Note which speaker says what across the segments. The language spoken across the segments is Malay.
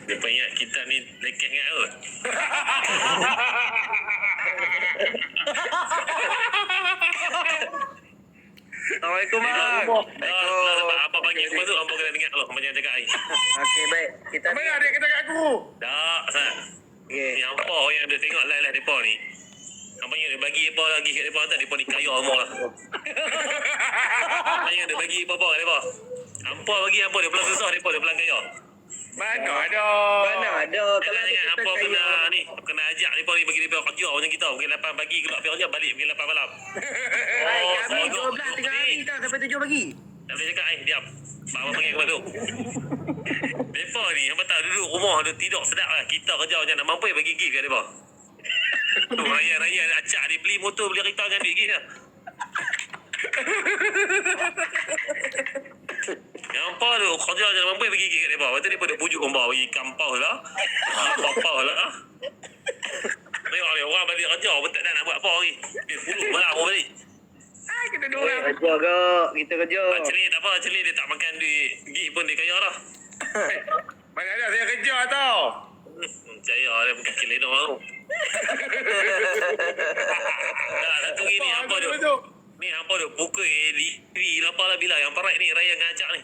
Speaker 1: Dia ingat kita ni lekeh ingat kot.
Speaker 2: Assalamualaikum bang.
Speaker 1: Apa pagi aku masuk, apa kena dengar Allah macam cakap air.
Speaker 2: Okey baik. Kita
Speaker 3: Apa yang dia kata kat aku?
Speaker 1: Tak, Sat.
Speaker 2: okey.
Speaker 1: Ni hampa yang ada tengok live-live mereka ni. Hampa ingat dia bagi apa lagi kat mereka, tak mereka ni kaya semua lah. Hampa ingat dia bagi apa-apa kat mereka. Hampa bagi hampa dia pelan susah, mereka dia pelan kaya.
Speaker 3: Mana ada?
Speaker 2: Mana ada kalau ada
Speaker 1: Jangan
Speaker 2: kita
Speaker 1: hampa kena
Speaker 2: kaya.
Speaker 1: ni, kena ajak mereka ni bagi mereka kerja macam kita. Mungkin 8 pagi keluar pergi kerja, balik mungkin 8 malam.
Speaker 2: Baik, kami
Speaker 1: sodok
Speaker 2: 12 tengah hari tak sampai 7 pagi.
Speaker 1: Tak boleh cakap, diam. Bawa panggil aku masuk. Mereka ni, hampa tahu duduk rumah, dia tidur sedap lah. Kita kerja macam nak mampu bagi gift kat mereka. Tu raya-raya acak dia beli motor, beli kereta dengan duit gift lah. Nampak tu kerja je mampu bagi gift kat mereka. Lepas tu mereka pujuk gambar bagi kampau lah. Papau lah. Tengok ni orang balik kerja pun tak nak buat apa lagi. Dia puluh malam orang balik.
Speaker 3: Kita dua orang.
Speaker 2: Kerja ke? Kita kerja.
Speaker 1: Celik tak apa, celik dia tak makan duit gift pun dia kaya lah.
Speaker 3: Mana ada saya kerja tau.
Speaker 1: Percaya dia bukan celik tu baru. Dah satu gini hampa tu. Ni hampa tu pukul lapar lah bila yang parat ni raya dengan acak ni.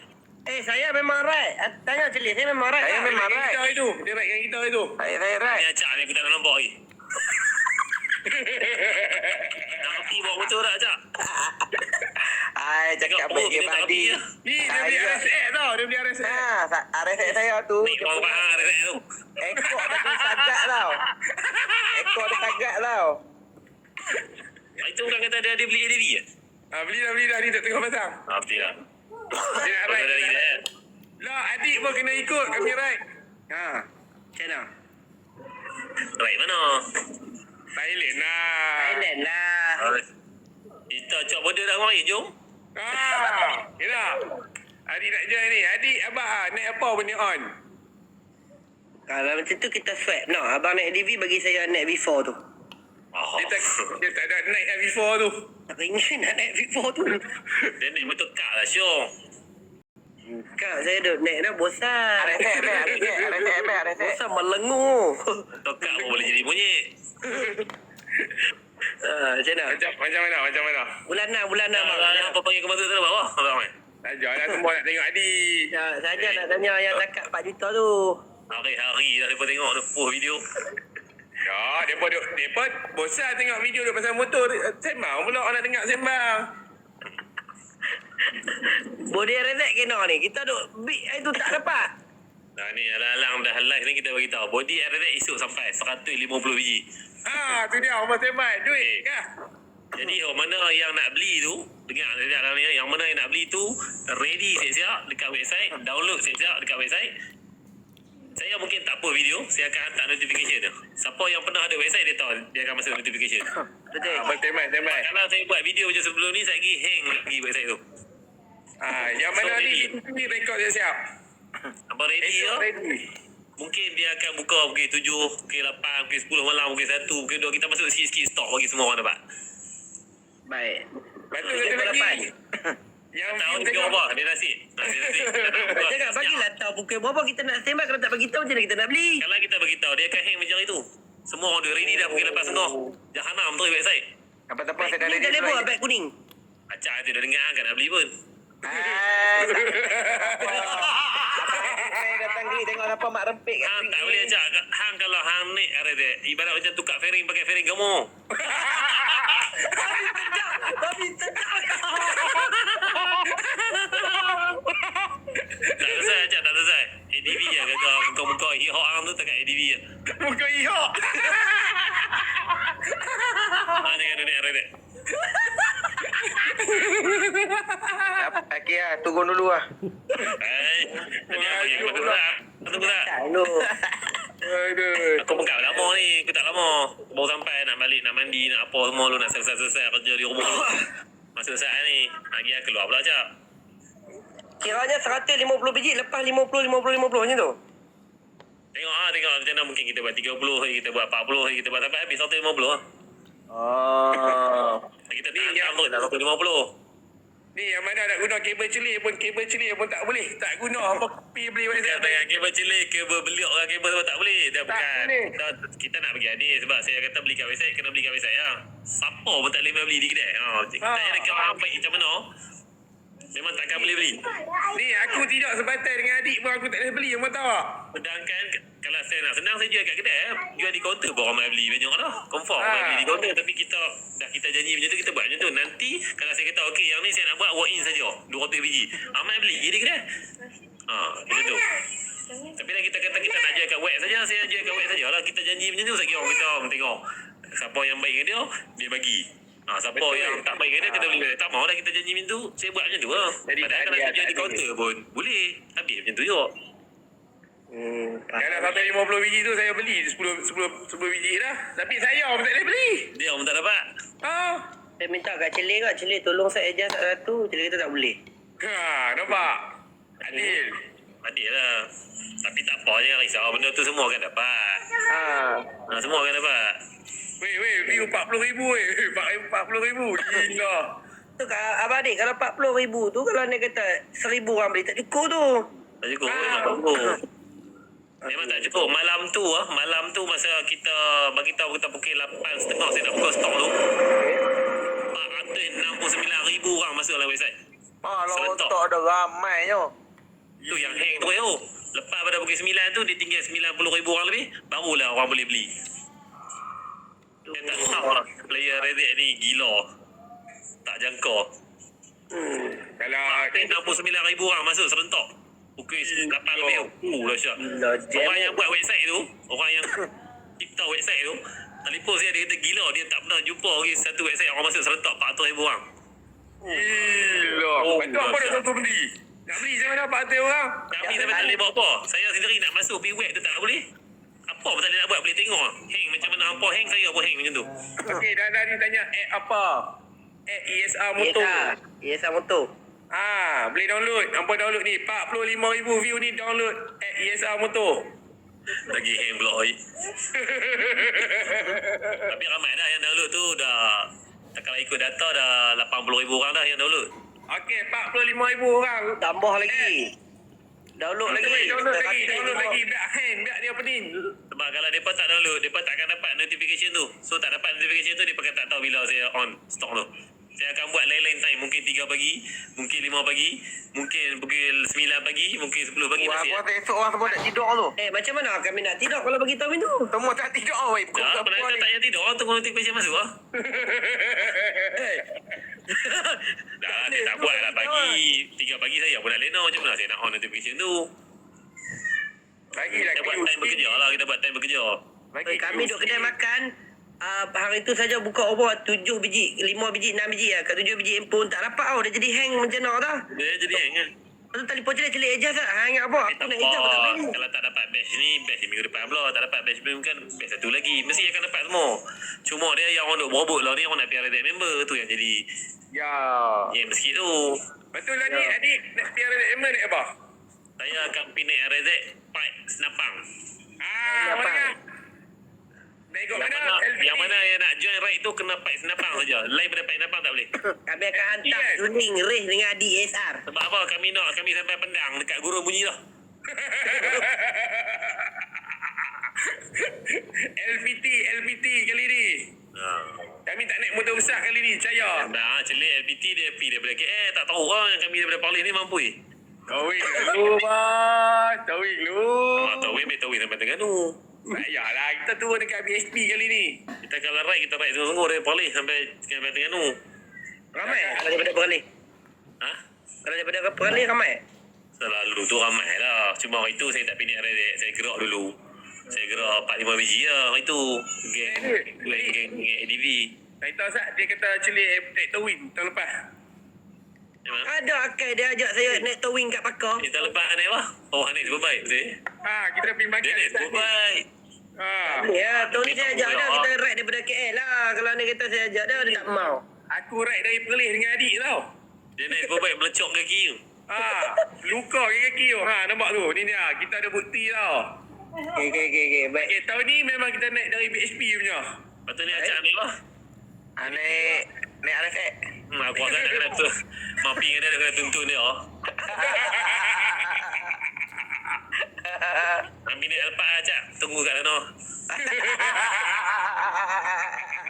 Speaker 2: Saya memang right. Tanya Celik, saya memang right.
Speaker 3: Saya memang right. Kita itu. Dia right dengan kita itu.
Speaker 2: Saya right.
Speaker 1: Ni acak ni aku tak nak nampak lagi. Nak pergi bawa motor tak acak?
Speaker 2: Cakap baik dia padi.
Speaker 3: Ni dia beli RSX tau. Dia beli RSX.
Speaker 2: RSX saya tu.
Speaker 1: Ni orang faham ada tu.
Speaker 2: Ekor ada tu sagak tau. Ekor ada sagak tau.
Speaker 1: Itu bukan kata dia beli ADV ke?
Speaker 3: Beli dah. Ni tak tengok pasang.
Speaker 1: Betul lah.
Speaker 3: Dia nak right.
Speaker 1: Dari kita kan?
Speaker 3: Lah, adik pun kena ikut. Kami right.
Speaker 2: Macam mana?
Speaker 1: Right mana?
Speaker 3: Thailand lah.
Speaker 2: Thailand lah.
Speaker 1: Kita cak benda dah mari, jom.
Speaker 3: Kira. Adik nak join ni. Adik, abang naik apa pun ni on?
Speaker 2: Kalau macam tu kita swap. No, abang naik DV bagi saya naik V4 tu.
Speaker 1: Oh.
Speaker 3: Dia tak ada naik before tu.
Speaker 2: Tak ingin nak naik V4 tu.
Speaker 1: Dia naik motor kak lah, syong.
Speaker 2: Kak, saya duduk naik dah bosan.
Speaker 3: RSX.
Speaker 2: Bosan melengur.
Speaker 1: Motor kak pun boleh jadi monyet.
Speaker 2: Macam mana?
Speaker 3: Macam mana?
Speaker 2: Bulan 6 bang.
Speaker 1: Apa panggil ke masuk tu bawah? Abang Mai.
Speaker 3: Saja lah semua nak tengok adik.
Speaker 2: Saja nak tanya yang zakat 4 juta tu.
Speaker 1: Hari-hari dah mereka tengok tu post video.
Speaker 3: Ya, dia pun bosan tengok video dia pasal motor. Sembang pula orang nak tengok sembang.
Speaker 2: Body rezek kena ni. Kita duk big itu tak dapat.
Speaker 1: Nah ni alang dah live ni kita bagi tahu. Body RZ esok sampai 150 biji.
Speaker 3: Tu dia orang sembang. Duit kah?
Speaker 1: Jadi orang mana yang nak beli tu, dengar dalam ni, yang mana yang nak beli tu ready siap-siap dekat website, download siap-siap dekat website. Saya mungkin tak post video, saya akan hantar notification tu. Siapa yang pernah ada website dia tahu, dia akan masuk notification.
Speaker 2: Betul.
Speaker 3: Sembang.
Speaker 1: Kalau saya buat video macam sebelum ni, saya pergi hang lagi website tu.
Speaker 3: Yang mana
Speaker 1: So,
Speaker 3: ni rekod siap.
Speaker 1: Apa ready tu? Mungkin dia akan buka pukul 7, pukul 8, pukul 10 malam, pukul 1, pukul 2. Kita masuk sikit-sikit stok bagi semua orang dapat.
Speaker 2: Baik.
Speaker 3: Betul lagi. Yang
Speaker 1: Tahun ke berapa dia nasib?
Speaker 2: Cakap bagilah tahu pukul berapa kita nak standby. Kalau tak bagi tahu macam mana kita nak beli.
Speaker 1: Kalau kita beritahu, dia akan hang macam itu. Semua orang dah ready dah pukul 8.30. Jahanam tu website.
Speaker 3: apa-apa saya dah
Speaker 2: Kuning tak boleh buat beg kuning.
Speaker 1: Acak tu dah dengar kan nak beli pun.
Speaker 2: Saya datang kiri tengok apa mak rempik kat
Speaker 1: Hang tak boleh acak. Hang kalau hang naik ada dia. Ibarat macam tukar fairing pakai fairing kamu.
Speaker 2: Tapi sedap.
Speaker 1: Tak selesai acak, tak selesai. ADV je kata muka-muka hihok hang tu takat ADV je.
Speaker 3: Muka ihok.
Speaker 1: Jangan dunia ada dia.
Speaker 2: Okey lah, turun dulu lah.
Speaker 1: Tadi apa yang kau tak? Tunggu tak?
Speaker 3: Aduh.
Speaker 1: Aku pegak lama ni. Aku tak lama. Baru sampai nak balik, nak mandi, nak apa semua lu. Nak selesai-selesai kerja di rumah lu. Masa saat ni. Lagi aku keluar pula Acak.
Speaker 2: Kiranya 150 biji, lepas 50 macam tu.
Speaker 1: Tengok tengok macam mana mungkin kita buat 30, hari kita buat 40, hari kita buat sampai habis 150 lah.
Speaker 2: Oh.
Speaker 1: Kita tak hantar pun dah 150.
Speaker 3: Ni yang mana nak guna kabel celik pun tak boleh. Tak guna apa pi beli
Speaker 1: Bukan
Speaker 3: WhatsApp.
Speaker 1: dengan kabel celik, kabel beliuk dengan kabel sebab tak boleh. Dah
Speaker 3: Tak
Speaker 1: bukan.
Speaker 3: boleh.
Speaker 1: Kita nak bagi adik sebab saya kata beli kat website, kena beli kat website lah. Siapa pun tak boleh beli di kedai. Kita ada kawan baik macam mana, memang takkan boleh beli.
Speaker 3: Ni aku tidak sebatai dengan adik pun aku tak boleh beli, apa tahu tak?
Speaker 1: Sedangkan kalau saya nak senang, saya jual kat kedai. Jual di kaunter pun ramai beli banyak dah. Confirm ramai beli di kaunter. Tapi kita janji macam tu, kita buat macam tu. Nanti kalau saya kata okey, yang ni saya nak buat walk in saja 200 biji, ramai beli di kedai. Macam tu. Tapi dah kita kata kita nak jual kat web saja, saya jual kat web saja lah. Kita janji macam tu, saya kira kita tengok siapa yang baik dengan dia, dia bagi. Siapa
Speaker 3: Betul.
Speaker 1: yang tak baik dengan dia, kita beli. Tak mau dah kita janji macam tu, saya buat macam tu lah.
Speaker 3: Jadi
Speaker 1: Padahal
Speaker 3: tak
Speaker 1: kalau
Speaker 3: ada,
Speaker 1: saya jual
Speaker 3: tak
Speaker 1: di
Speaker 3: ada.
Speaker 1: kaunter pun boleh. Habis macam tu juga.
Speaker 3: Kalau sampai 50 biji tu saya beli 10 biji dah. Tapi saya pun tak boleh beli.
Speaker 1: Dia pun tak dapat.
Speaker 2: Saya minta kat Celik kat Celik tolong saya adjust satu. Celik kata tak boleh.
Speaker 3: Nampak? Adil.
Speaker 1: Adil lah. Tapi tak apa, jangan risau. Benda tu semua akan dapat. Semua akan dapat.
Speaker 3: Weh, view 40,000 weh. 40,000. Gila.
Speaker 2: Tu Abang Adik kalau 40,000 tu kalau dia kata 1,000 orang beli tak cukup tu.
Speaker 1: Tak cukup. Memang tak cukup. Memang tak cukup. Malam tu masa kita bagi tahu kita pukul 8.30 saya nak buka stok tu. 469,000 orang masuk dalam website. Serentak.
Speaker 4: Tak ada ramai je.
Speaker 1: Tu yang hang tu tu. Lepas pada pukul 9 tu dia tinggal 90,000 orang lebih, barulah orang boleh beli. Saya tak tahu lah player Reddit ni gila. Tak jangka.
Speaker 3: Kalau
Speaker 1: 69,000 orang masuk serentak. Pukul 8 lebih. Dahsyat.
Speaker 2: Gila, jam.
Speaker 1: Orang yang buat website tu, orang yang cipta website tu, telefon saya, dia kata gila, dia tak pernah jumpa lagi satu website orang masuk serentak 400,000 orang.
Speaker 3: gila. Lepas tu apa dah tentu beli? Nak beli macam mana 400 orang?
Speaker 1: Kami sampai tak boleh buat apa. Saya sendiri nak masuk pergi web tu tak boleh. Apa pun tak boleh nak buat, boleh tengok. Hang macam mana hampa hang, saya pun hang macam tu.
Speaker 3: Okey, dah ni tanya app apa? App ESR Motor.
Speaker 2: ESR Motor.
Speaker 3: Boleh download. Hampa download ni. 45,000 view ni download app ESR Motor.
Speaker 1: Lagi hang pula. oi. Tapi ramai dah yang download tu dah. Kalau ikut data dah 80,000 orang dah yang download.
Speaker 3: Okey, 45,000 orang.
Speaker 2: Tambah lagi. Download lagi.
Speaker 3: Download lagi.
Speaker 2: Kita
Speaker 3: Download
Speaker 2: kata
Speaker 3: lagi. Biar hand. Biar dia apa ni.
Speaker 1: Sebab kalau mereka tak download, mereka takkan dapat notification tu. So tak dapat notification tu, mereka akan tak tahu bila saya on stok tu. Saya akan buat lain-lain time. Mungkin 3 pagi, mungkin 5 pagi, mungkin pukul 9 pagi, mungkin 10 pagi
Speaker 4: Wah,
Speaker 1: masih.
Speaker 4: aku esok orang semua nak tidur tu.
Speaker 2: macam mana kami nak tidur kalau bagi tahu itu?
Speaker 4: Semua tak tidur weh. Pukul
Speaker 1: Dah,
Speaker 4: berapa
Speaker 1: penonton
Speaker 4: ni?
Speaker 1: tak payah tidur. Orang tunggu notification masuk lah. Dah lah, saya tak buat lah pagi. 3 pagi saya pun nak lena. Macam mana saya nak on notification tu?
Speaker 3: Bagilah
Speaker 1: Kita buat time bekerja lah. Kita buat time bekerja.
Speaker 3: Bagi
Speaker 2: Kami duduk kedai makan. Hari tu saja buka over 7 biji, 5 biji, 6 biji lah. Kat 7 biji pun tak dapat tau. Dia jadi hang macam mana dah.
Speaker 1: Dia jadi hang kan?
Speaker 2: Lepas tu telefon Celik adjust lah. Hang apa? Aku
Speaker 1: Tak
Speaker 2: nak adjust pun tak
Speaker 1: apa.
Speaker 2: boleh.
Speaker 1: Kalau tak dapat batch ni, batch ni minggu depan pula. Tak dapat batch belum kan, batch satu lagi. Mesti akan dapat semua. Cuma dia yang orang duk berobot lah ni, orang nak piara that member. Tu yang jadi
Speaker 3: Ya.
Speaker 1: game sikit tu.
Speaker 3: Betul lah ni adik. Nak piara ember ni apa?
Speaker 1: Saya akan pindah RZ Pipe Senapang.
Speaker 3: Mana? Nak ikut mana? LPT.
Speaker 1: Yang mana yang nak join ride tu kena Pipe Senapang saja. Lain pada Pipe Senapang tak boleh.
Speaker 2: Kami akan hantar
Speaker 3: Yes.
Speaker 2: tuning race dengan adik SR.
Speaker 1: Sebab apa? Kami sampai Pendang dekat Gurun bunyi lah.
Speaker 3: LPT kali ni. Kami tak naik motor besar kali ni, percaya.
Speaker 1: Dah celik LPT dia pergi daripada KL. Tak tahu orang yang kami daripada Perlis ni mampu.
Speaker 3: Towing dulu, bos. Towing dulu.
Speaker 1: Tahu sampai Terengganu.
Speaker 3: Tak payahlah, kita turun dekat BSP kali ni.
Speaker 1: Kita kalau ride, kita ride sungguh-sungguh dari Perlis sampai Terengganu.
Speaker 2: Ramai kalau daripada Perlis.
Speaker 1: Ha?
Speaker 2: Kalau daripada Perlis ramai.
Speaker 1: Selalu tu ramai lah. Cuma hari tu saya tak pindah RZ. Saya gerak dulu. Saya gerak 4-5 biji lah hari tu. Geng ADV.
Speaker 3: Tak tahu Sat, dia kata celik naik towing tahun lepas.
Speaker 1: Memang.
Speaker 2: Ada akal dia ajak saya naik towing kat Pakar.
Speaker 1: Kita lepas Hanif lah. Oh Hanif super baik betul.
Speaker 3: Kita pergi makan.
Speaker 1: Dia ni super baik.
Speaker 2: Boleh lah. Tahun ni saya ajak dia. Kita ride daripada KL lah. Kalau dia kata saya ajak dia, dia tak mau.
Speaker 3: Aku ride dari Perlis dengan adik tau.
Speaker 1: Dia ni super baik melecok kaki tu.
Speaker 3: Luka kaki tu. Nampak tu. Ni dia. Kita ada bukti tau.
Speaker 2: Okay. Baik.
Speaker 3: Tahun ni memang kita naik dari BSP punya.
Speaker 1: Lepas tu ni acak Hanif lah.
Speaker 4: Naik naik RSX.
Speaker 1: Aku rasa nak kena tu. Mapping dia nak kena tuntun dia. Ambil ni Alphard ajak. Tunggu kat sana.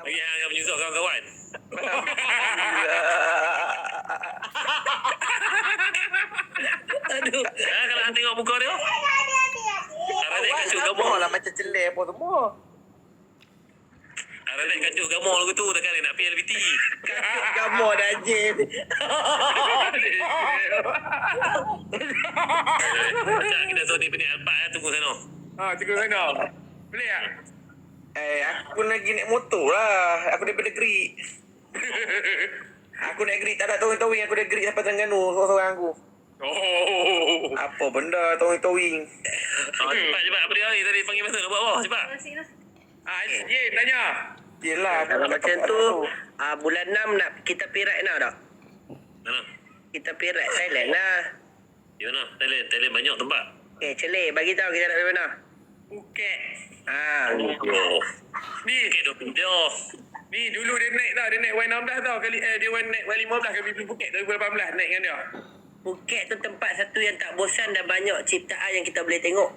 Speaker 1: Bagi hang akan menyusul kawan-kawan.
Speaker 2: Aduh.
Speaker 1: Kalau hang tengok muka dia. Aradik kacuk gamor.
Speaker 4: Lah macam celeh apa semua.
Speaker 1: Aradik kacuk gamor lagu tu. Takkan dia nak pergi LBT.
Speaker 2: Gambar dah anjing.
Speaker 1: Ajak kita Sony pening Alphard. Tunggu sana.
Speaker 3: Tunggu sana. Boleh tak?
Speaker 4: Aku lagi naik motor lah. Aku daripada Gerik. Aku naik Gerik tak ada towing-towing. Aku naik Gerik sampai Terengganu. Seorang-seorang aku.
Speaker 3: Oh.
Speaker 4: Apa benda towing-towing?
Speaker 1: Cepat. Apa dia hari tadi panggil masa nak buat apa? Cepat.
Speaker 3: Ye, tanya.
Speaker 4: Yelah.
Speaker 2: Kalau macam tu, bulan 6 nak kita pirat nak tak?
Speaker 1: Mana?
Speaker 2: Kita pirat Thailand lah.
Speaker 1: Di mana? Thailand banyak tempat.
Speaker 2: Okay, Celih, bagi tahu kita nak pergi mana.
Speaker 3: Phuket.
Speaker 1: Oh.
Speaker 3: Ni,
Speaker 1: Okey, dia.
Speaker 3: ni dulu dia naik tau. Dia naik Y16 tau. Dia naik Y15 kali pergi Phuket 2018 naik dengan dia.
Speaker 2: Phuket tu tempat satu yang tak bosan dan banyak ciptaan yang kita boleh tengok.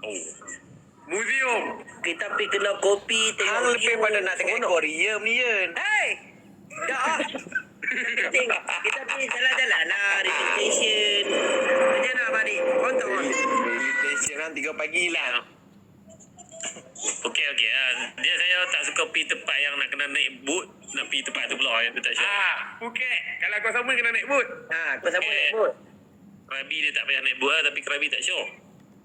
Speaker 1: Oh.
Speaker 3: Museum.
Speaker 2: Kita pergi kedai kopi, tengok
Speaker 4: Hang lebih
Speaker 2: view.
Speaker 4: pada nak tengok
Speaker 2: Seronok.
Speaker 4: aquarium ni Yen.
Speaker 2: Hey! Tak. Kita pergi jalan-jalan lah, reputation. Macam mana Abang Adik? Kontok kan?
Speaker 4: Station kan 3 pagi lah.
Speaker 1: Okey. Dia saya tak suka pergi tempat yang nak kena naik boat. Nak pergi tempat tu pula yang tu tak syok.
Speaker 3: Phuket. Kalau kau sama kena naik boat.
Speaker 2: Kau sama naik boat.
Speaker 1: Krabi dia tak payah naik boat lah. Tapi Krabi tak syok.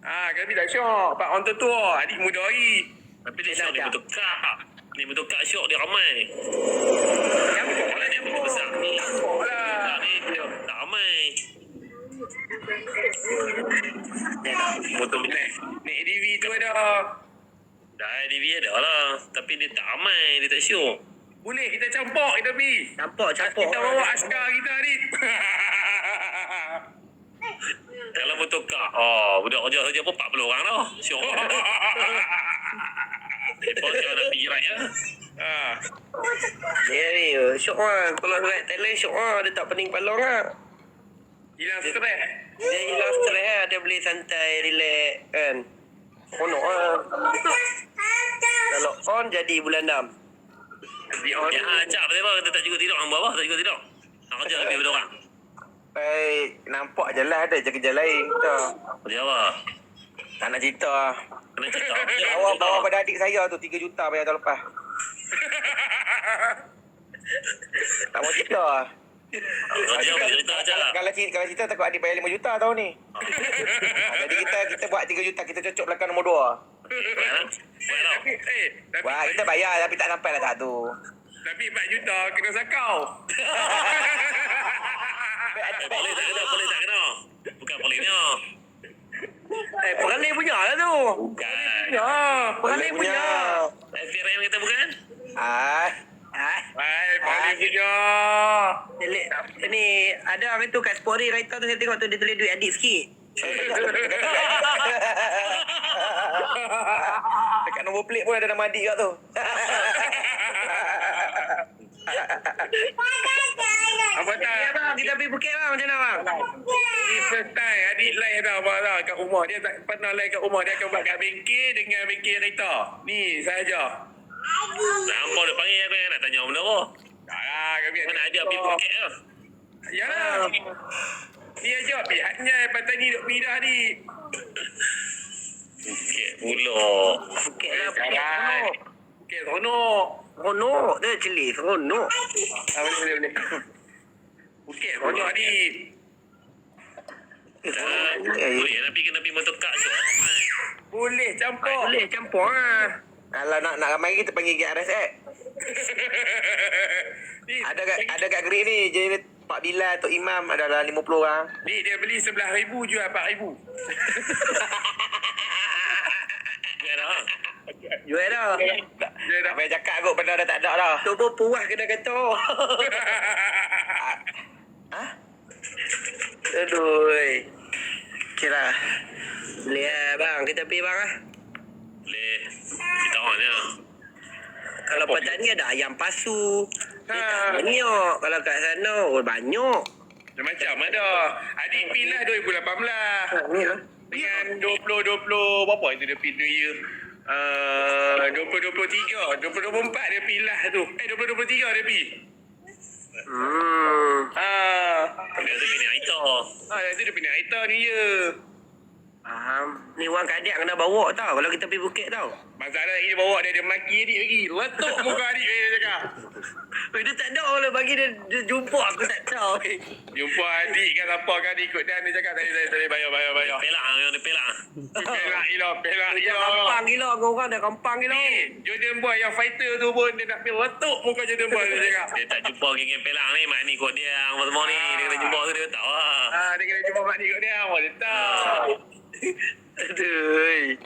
Speaker 3: Kami tak syok. Pak on tour. Adik muda hari.
Speaker 1: Tapi dia
Speaker 2: Dah,
Speaker 1: syok ni
Speaker 2: dah.
Speaker 1: betul kak. Ni betul kak syok dia ramai.
Speaker 2: Campur
Speaker 1: Kalau dia betul besar ni.
Speaker 3: lah.
Speaker 1: Tak ni dia tak ramai. Betul betul.
Speaker 3: Naik ADV tu ada.
Speaker 1: Dah DV ada lah. Tapi dia tak ramai. Dia tak syok.
Speaker 3: Boleh kita campur kita pergi.
Speaker 2: Campur.
Speaker 3: Kita bawa askar kita Adik.
Speaker 1: Kalau betul kak. Budak kerja saja pun 40 orang dah. Syok. Mereka jangan nak pergi ride lah.
Speaker 2: Ni, syok lah. Kalau ride Thailand syok lah. Dia tak pening palong lah.
Speaker 3: Hilang stres.
Speaker 2: Dia hilang stres lah. Dia boleh santai, relax kan. Seronok lah. Kalau on jadi bulan 6.
Speaker 3: Di on.
Speaker 1: Ya, acak pasal apa? Kita tak cukup tidur. Orang bawah tak cukup tidur. Nak kerja lebih daripada orang.
Speaker 4: Baik, nampak je lah ada je kerja lain.
Speaker 1: Kerja apa?
Speaker 4: Tak nak cerita.
Speaker 1: Kena cerita.
Speaker 4: Awak bawa pada adik saya tu 3 juta bayar tahun lepas. Tak mau cerita.
Speaker 1: Kerja apa cerita acak?
Speaker 4: Kalau cerita takut adik bayar 5 juta tahun ni. Jadi kita buat 3 juta, kita cocok belakang nombor 2.
Speaker 1: Buat tau.
Speaker 3: Tapi
Speaker 4: Wah, kita bayar tapi tak sampai lah tak tu.
Speaker 3: Tapi 4 juta kena sakau.
Speaker 1: Boleh tak kena? Bukan poliknya.
Speaker 2: Peralih punya lah tu.
Speaker 1: Bukan.
Speaker 2: Peralih punya.
Speaker 1: FRM kita bukan?
Speaker 3: Baik, paling punya.
Speaker 2: Telik. Ni, ada hari tu kat Spori Writer tu saya tengok tu dia tulis duit adik sikit.
Speaker 4: Dekat nombor plate pun ada nama adik kat tu.
Speaker 3: Apa
Speaker 2: Ya
Speaker 3: tak?
Speaker 2: bang, kita pergi Phuket bang. Macam mana bang?
Speaker 3: Ni first time adik live dah abang dah kat rumah. Dia tak pernah live kat rumah. Dia akan buat kat bengkel dengan bengkel kereta. Ni sahaja.
Speaker 1: Nampak dia panggil aku yang nak tanya benda apa?
Speaker 3: Tak lah, kami
Speaker 1: Mana ada pergi Phuket lah.
Speaker 3: Yalah. Ni aja pihaknya patutnya duk pergi dah ni.
Speaker 1: Phuket pula.
Speaker 2: Phuket lah. Phuket
Speaker 3: Seronok.
Speaker 2: seronok.
Speaker 3: Okey, seronok.
Speaker 2: Seronok. Dia cili. Seronok.
Speaker 3: Boleh. Phuket seronok ni.
Speaker 1: Boleh tapi kena pergi motorkar syok ramai.
Speaker 3: Boleh campur.
Speaker 2: Boleh campur lah.
Speaker 4: Kalau nak ramai kita panggil GRSX.
Speaker 3: Ni,
Speaker 4: Ada kat Gerik ni. Jadi Pak Bilal, Tok Imam ada dalam 50 orang.
Speaker 3: Ni dia beli 11,000 jual 4,000.
Speaker 1: Jual dah.
Speaker 2: Jual dah.
Speaker 3: Dia
Speaker 4: Tak
Speaker 3: dah.
Speaker 4: payah cakap kot benda dah tak ada dah.
Speaker 2: Tu pun puas kena kata.
Speaker 4: Ha?
Speaker 2: Aduh. Okay lah. Boleh lah bang. Kita pergi bang lah.
Speaker 1: Boleh. Kita on je.
Speaker 2: Kalau petani ada ayam pasu. Banyak. Kalau kat sana, banyak.
Speaker 3: Macam ada. Adik pin lah 2018.
Speaker 2: Ni lah.
Speaker 3: Dengan 2020 berapa itu dia pin New Year? 2023, 2024 dia pin lah tu. 2023 dia pin.
Speaker 1: Dia tu pilih Aita.
Speaker 3: Nanti dia pindah Aita New Year.
Speaker 2: Faham. Ni orang kadang kena bawa tau. Kalau kita pergi Phuket tau.
Speaker 3: Masalah ini bawa dia maki adik lagi. Letuk muka adik dia cakap.
Speaker 2: Dia tak ada orang bagi dia jumpa aku tak tahu.
Speaker 3: Jumpa adik kan apa kan ikut dan dia cakap tadi bayar.
Speaker 1: Pelak yang dia pelak.
Speaker 3: Pelak
Speaker 2: Dia
Speaker 3: gila.
Speaker 2: kampang gila. Orang dah kampang gila.
Speaker 3: Jordan Boy yang fighter tu pun dia nak pergi letuk muka Jordan Boy dia cakap.
Speaker 1: Dia tak jumpa geng pelak ni. Mak ni kot dia. Semua ni. Dia kena jumpa tu dia tahu lah.
Speaker 3: Dia kena jumpa mak ni kat dia. Dia tahu.
Speaker 2: Aduh.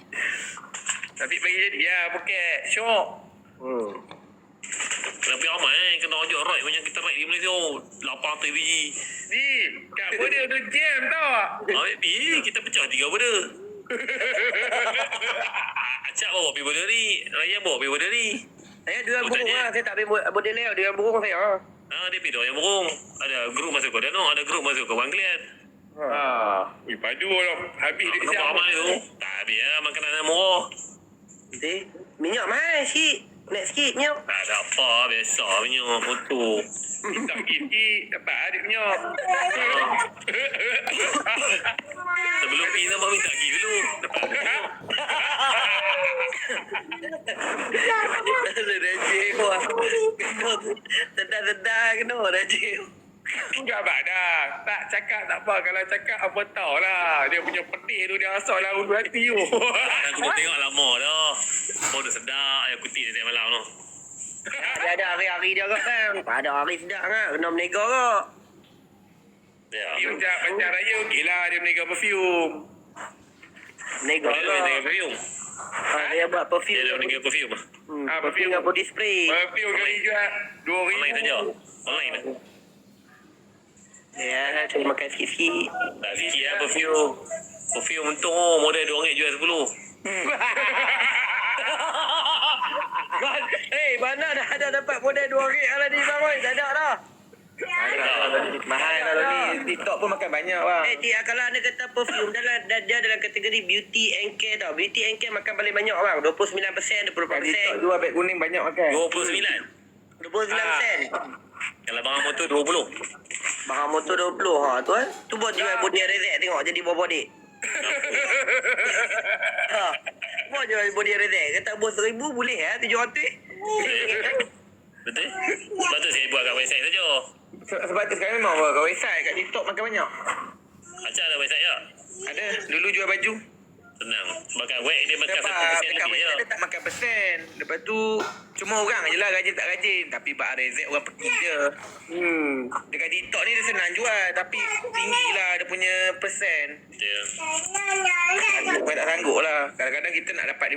Speaker 3: Tapi bagi jadi ya Phuket. Syok.
Speaker 1: Kena pergi ramai kena ajak ride macam kita ride di Malaysia. 800 biji.
Speaker 3: Ni, kat Boda tu jam tau.
Speaker 1: Ambil pergi. Kita pecah 3 benda. Acap bawa pergi benda ni. Raya bawa pergi benda ni.
Speaker 2: Saya dua
Speaker 1: Oh,
Speaker 2: burung
Speaker 1: tak
Speaker 2: lah. Saya tak ambil model leo. Dua burung saya.
Speaker 1: Dia pergi yang burung. Ada grup masuk ke Danau. Ada grup masuk ke Bangkliat.
Speaker 3: Padu lah. Habis dia
Speaker 1: Nampak ramai tu. Tak habis lah. Makanan yang murah.
Speaker 2: Minyak mahal sikit. Naik sikit minyak.
Speaker 1: Tak ada apa. Biasa punya motor.
Speaker 3: tak sikit. Dapat adik punya.
Speaker 1: Sebelum pergi nampak minta pergi dulu. Dapat minyak.
Speaker 2: Rajin wah. Sedar-sedar kena rajin.
Speaker 3: Enggak abang dah. Tak cakap tak apa. Kalau cakap apa tahu lah. Dia punya pedih tu dia asal lah ulu hati tu.
Speaker 1: Aku dah tengok lama dah. Oh, dah sedap. Ayah kutip dia tiap malam tu.
Speaker 2: Dia ada hari-hari dia kot kan. Ada hari sedap kan. Kena menega kot.
Speaker 1: Ya.
Speaker 3: Dia macam raya okey lah. Dia menega perfume.
Speaker 2: Menega
Speaker 1: Dia dah
Speaker 2: kot.
Speaker 1: menjaga perfume.
Speaker 2: Dia buat
Speaker 1: Dia
Speaker 2: perfume.
Speaker 1: dah menjaga perfume.
Speaker 2: Perfume dengan body spray.
Speaker 3: Perfume kali jual
Speaker 1: Online saja.
Speaker 3: RM2,000.
Speaker 1: Online lah.
Speaker 2: Ya, cari makan sikit-sikit.
Speaker 1: Tak sikit lah perfume. Perfume untung model RM2 jual 10.
Speaker 2: Mana dah ada dapat model RM2 lah ni bang oi. Tak ada dah.
Speaker 4: Mahal kalau di TikTok pun makan banyak bang.
Speaker 2: Tia, kalau anda kata perfume dia dalam kategori beauty and care tau. Beauty and care makan paling banyak bang. 29%, 20%.
Speaker 4: Kat TikTok jual beg kuning banyak makan.
Speaker 1: 29.
Speaker 2: 29%.
Speaker 1: Kalau barang motor 20.
Speaker 2: Barang motor 20 ha tu kan. Tu buat jual body rezek tengok jadi bawah body. Buat jual body rezek. Kata bos 1,000 boleh ha 700.
Speaker 1: Betul? Sebab tu saya buat kat website saja.
Speaker 4: Sebab tu sekarang memang kat website, kat TikTok makan banyak.
Speaker 1: Acah ada website tak?
Speaker 4: Ada, dulu jual baju.
Speaker 1: Senang. Sebab kat web dia makan 1%
Speaker 4: Lepas dekat
Speaker 1: lebih je.
Speaker 4: website dia tak makan persen. Lepas tu, cuma orang je lah rajin tak rajin. Tapi Pak Rezek orang pergi je. Dekat TikTok ni dia senang jual. Tapi tinggi lah dia punya persen.
Speaker 1: Betul.
Speaker 4: Aku tak sanggup lah. Kadang-kadang kita nak dapat